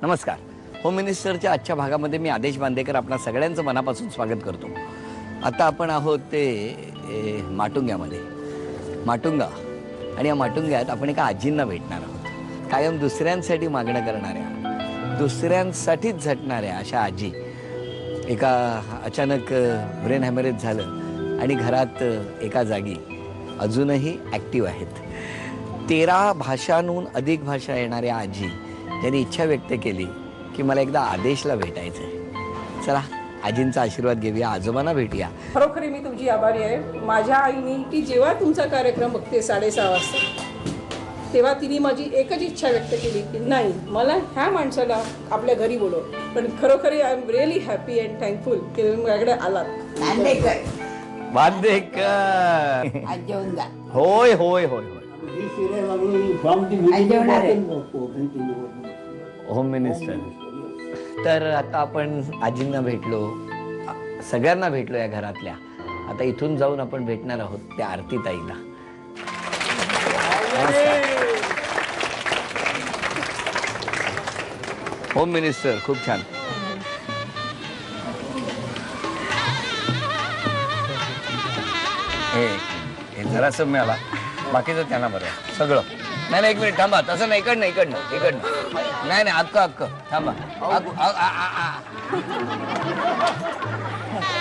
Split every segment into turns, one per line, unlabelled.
नमस्कार. होम मिनिस्टरच्या आजच्या भागामध्ये मी आदेश बांदेकर आपणा सगळ्यांचं मनापासून स्वागत करतो. आता आपण आहोत ते माटुंग्यामध्ये. माटुंगा आणि या माटुंग्यात आपण एका आजींना भेटणार आहोत. कायम दुसऱ्यांसाठी मागणं करणाऱ्या, दुसऱ्यांसाठीच झटणाऱ्या अशा आजी. एका अचानक ब्रेन हॅमरेज झालं आणि घरात एका जागी अजूनही ॲक्टिव्ह आहेत. 13 भाषांहून अधिक भाषा येणाऱ्या आजी त्यांनी इच्छा व्यक्त केली की मला एकदा आदेशला भेटायचं आहे. चला आजींचा आशीर्वाद घेऊया, आजोबांना भेटूया.
खरोखरी मी तुमची आभारी आहे. माझ्या आईने की जेव्हा तुमचा कार्यक्रम बघते 6:30 वाजता, तेव्हा तिने माझी एकच इच्छा व्यक्त केली की नाही, मला ह्या माणसाला आपल्या घरी बोलव. पण खरोखरी I am really happy and thankful की तुम्ही माझ्याकडे आलात.
बांदेकर होय होय होय होय होम मिनिस्टर. तर आता आपण आजींना भेटलो, सगळ्यांना भेटलो या घरातल्या. आता इथून जाऊन आपण भेटणार आहोत त्या आरती ताईला. होम मिनिस्टर खूप छान. हे जरासं मिळाला, बाकीचं त्यांना बरं सगळं. नाही नाही, एक मिनिट थांबा. तसं नाही, इकडनं नाही नाही, अक्क थांबा.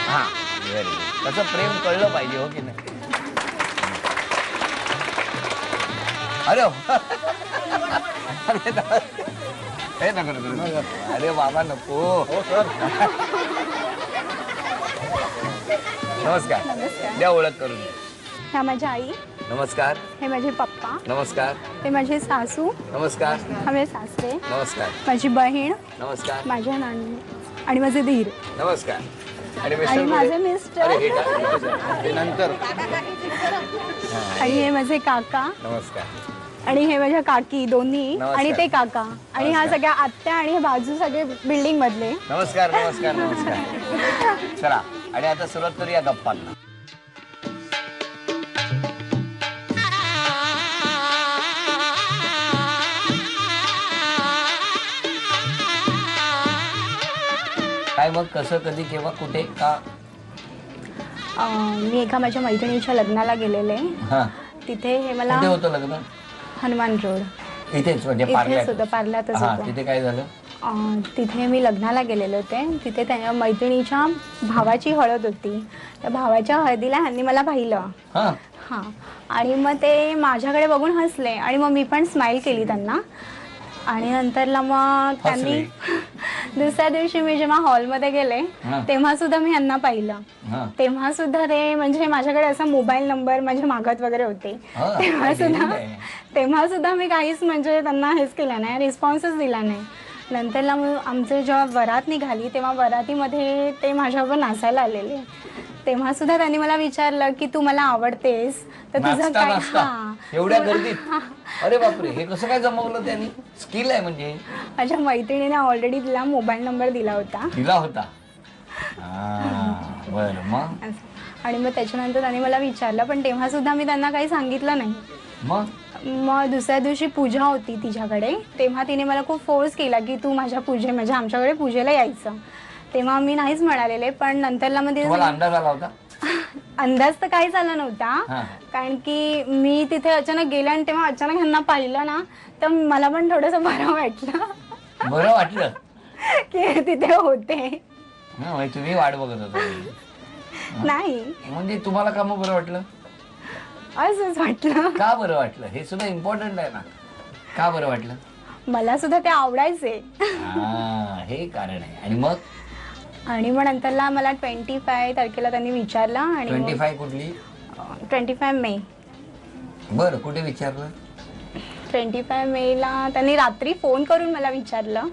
हा व्हेरी गुड. तसं प्रेम कळलं पाहिजे, हो की नाही? अरे हे नको, अरे बाबा नको. नमस्कार. द्या ओळख करून.
ह्या माझ्या आई.
नमस्कार.
हे माझे पप्पा.
नमस्कार.
हे माझे सासू.
नमस्कार.
हा माझे सासरे.
नमस्कार.
माझी बहीण.
नमस्कार.
माझ्या नानी आणि माझे धीर.
नमस्कार.
आणि माझे मिस्टर.
नंतर.
आणि हे माझे काका.
नमस्कार.
आणि हे माझ्या काकी दोन्ही. आणि ते काका. आणि ह्या सगळ्या आत्या आणि हे बाजू सगळे बिल्डिंग मधले.
नमस्कार नमस्कार नमस्कार. चला आणि आता सुरुवात करूया गप्पांना. काय मग कसं, कधी, केव्हा, कुठे, का?
मी एका माझ्या मैत्रिणीच्या लग्नाला गेलेले. तिथे हे मला.
कुठे होतं लग्न?
हनुमान रोड.
इथेच म्हणजे
पार्ल्यातच होतं.
तिथे काय झालं?
तिथे मी लग्नाला गेलेले होते. तिथे त्या मैत्रिणीच्या भावाची हळद होती. त्या भावाच्या हळदीला ह्यांनी मला पाहिलं. हां. आणि मग ते माझ्याकडे बघून हसले आणि मग मी पण स्माईल केली त्यांना. आणि नंतरला मग त्यांनी दुसऱ्या दिवशी मी जेव्हा हॉलमध्ये गेले तेव्हा सुद्धा मी यांना पाहिलं. तेव्हा सुद्धा ते म्हणजे माझ्याकडे असा मोबाईल नंबर माझ्या मागत वगैरे होते. तेव्हा सुद्धा मी काहीच म्हणजे त्यांना हेच केलं नाही, रिस्पॉन्सच दिला नाही. नंतरला मग आमचं जेव्हा वरात निघाली तेव्हा वरातीमध्ये ते माझ्यावर नाचायला आलेले. तेव्हा सुद्धा त्यांनी मला विचारलं की तू मला आवडतेस तर तुझं काय.
एवढ्या गर्दीत? अरे बापरे, हे कसं काय जमवलं त्यांनी? स्किल आहे म्हणजे.
माझ्या मैत्रिणीने ऑलरेडी तिला मोबाईल नंबर दिला होता.
बरं मग.
आणि मग त्याच्यानंतर त्यांनी मला विचारलं, पण तेव्हा सुद्धा मी त्यांना काही सांगितलं नाही. मग दुसऱ्या दिवशी पूजा होती तिच्याकडे. तेव्हा तिने मला खूप फोर्स केला की तू म्हणजे आमच्याकडे पूजेला यायचं. तेव्हा मी नाहीच म्हणालेले. पण नंतरला मध्ये
अंदाज आला होता?
अंदाज तर काहीच आला नव्हता, कारण की मी तिथे अचानक गेले आणि तेव्हा अचानक ह्यांना पाहिलं ना, तर मला पण थोडंसं बरं वाटलं की तिथे होते.
तुम्ही वाट बघत होता?
नाही
म्हणजे तुम्हाला का मग बरं वाटलं?
असंच वाटलं.
का बरं वाटलं हे सुद्धा इम्पॉर्टंट आहे ना. का बरं वाटलं?
मला सुद्धा ते आवडायचे.
हे कारण आहे. आणि मग
नंतरला मला 25 तारखेला त्यांनी विचारलं. आणि
25 कुठली?
25 मे.
बरं, कुठे विचारलं?
25 मेला त्यांनी रात्री फोन करून मला विचारलं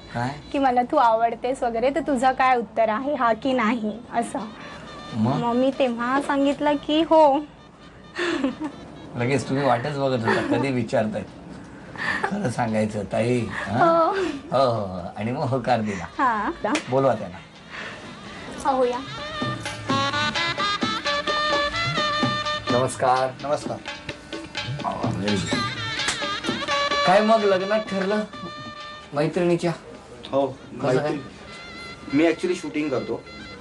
की मला तू आवडतेस वगैरे, तर तुझं काय उत्तर आहे, हा की नाही असं. मग मी तेव्हा सांगितलं की हो.
लगेच तुम्ही वाटच बघत होता कधी विचारतायत. खरं सांगायचं ताई? हो. आणि मग होकार दिला. बोलवा त्यांना.
होया.
नमस्कार.
नमस्कार.
काय मग लग्नात ठरलं मैत्रिणीच्या?
हो
कसं काय?
मी ऍक्च्युली शूटिंग करतो.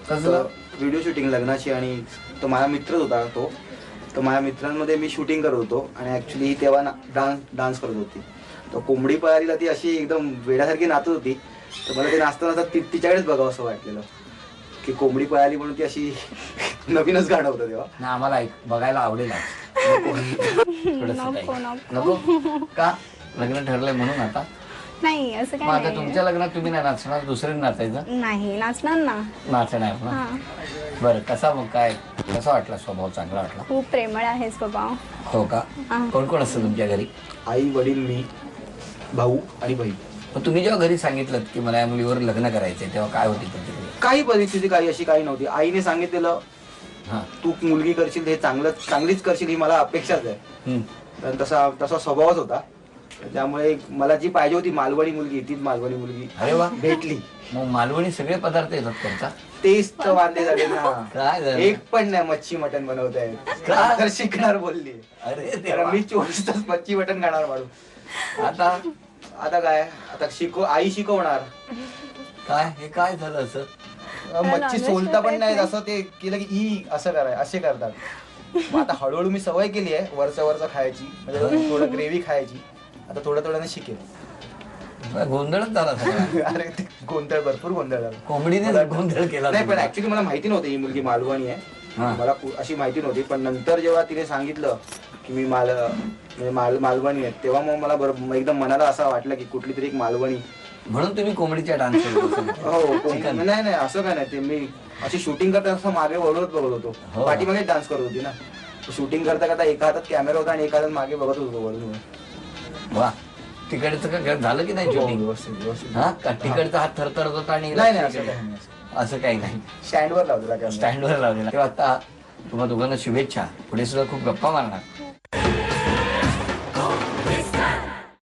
कसलं?
व्हिडिओ शूटिंग लग्नाची. आणि तो माझा मित्रच होता. तो माझ्या मित्रांमध्ये मी शूटिंग करत होतो आणि ऍक्च्युली तेव्हा डान्स करत होती. तर कोंबडी पळालीला ती अशी एकदम वेड्यासारखी नाचत होती. तर मला ते नाचताना तिच्याकडेच बघावं असं वाटलेलं की कोंबडी पळाली म्हणून ती अशी नवीनच गाणं होतं तेव्हा.
ना आम्हाला बघायला आवडेल आज. थोडंसं काही.
नको.
नको का? लग्न ठरलंय म्हणून आता?
नाही असं
मग
काय
आता
नाही.
तुमच्या लग्नात तुम्ही नाही नाचणार, दुसऱ्याने नाचायचं?
नाही नाचणार ना.
नाचणार ना.
हा.
बरं, कसा मग काय कसा वाटला स्वभाव? चांगला वाटला?
खूप प्रेमळ आहे स्वभाव.
हो का?
हा.
कोण कोण असतं तुमच्या घरी?
आई, वडील, मी, भाऊ आणि बहीण.
मग तुम्ही जेव्हा घरी सांगितलं की मला या मुलीवर लग्न करायचंय तेव्हा काय होती प्रतिक्रिया?
काही परिस्थिती काही अशी काही नव्हती. आईने सांगितलेलं
हा.
तू मुलगी करशील हे चांगलीच करशील ही मला अपेक्षाच आहे.
हम्म.
तर तसा स्वभावच होता. त्यामुळे मला जी पाहिजे होती मालवणी मुलगी तीच मालवणी मुलगी
अरे वा.
भेटली.
मग मालवणी सगळे पदार्थ येतात करता?
तेच तर वांदे झाले ना.
काय झालं?
एक पण नाही मच्छी मटण बनवतायत.
का?
तर शिकणार बोलली.
अरे
तर
देवा.
मी 24 तास मच्छी मटण खाणार माणूस. आता काय आता आई शिकवणार.
काय हे काय झालं असं?
मच्छी सोलता पण नाही असं ते केलं की असं असे करतात. मग आता हळूहळू मी सवय केली आहे वरचं खायची, म्हणजे थोडं ग्रेव्ही खायची. आता थोड्याने शिकेल.
गोंधळच झाला सगळा.
अरे ते भरपूर गोंधळ झाला.
कोंबडीने गोंधळ केला.
नाही पण ऍक्च्युली मला माहिती नव्हती ही मुलगी मालवणी आहे.
हा.
मला अशी माहिती नव्हती. पण नंतर जेव्हा तिने सांगितलं की मी मालवणी आहे तेव्हा मग मला एकदम मनाला असं वाटलं की कुठली तरी एक मालवणी.
म्हणून तुम्ही कोंबडीच्या डान्स
हो नाही असं काय नाही. ते मी अशी शूटिंग करता असं मागे बघत होतो.
हो.
पाठीमागे डान्स करत होती ना. शूटिंग करता एका हातात कॅमेरा होता आणि एका हातात मागे बघत होतो वळून.
वा. तिकडचं का झालं की नाही शूटिंग?
व्यवस्थित.
हा का? तिकडचा हात थरथरत होता आणि
नाही असं काही नाही.
असं काही नाही.
स्टँडवर लावलेला कॅमेरा.
स्टँडवर लावलेला. तेव्हा आता तुम्हा दोघांना शुभेच्छा. पुढे सुद्धा खूप गप्पा मारणार.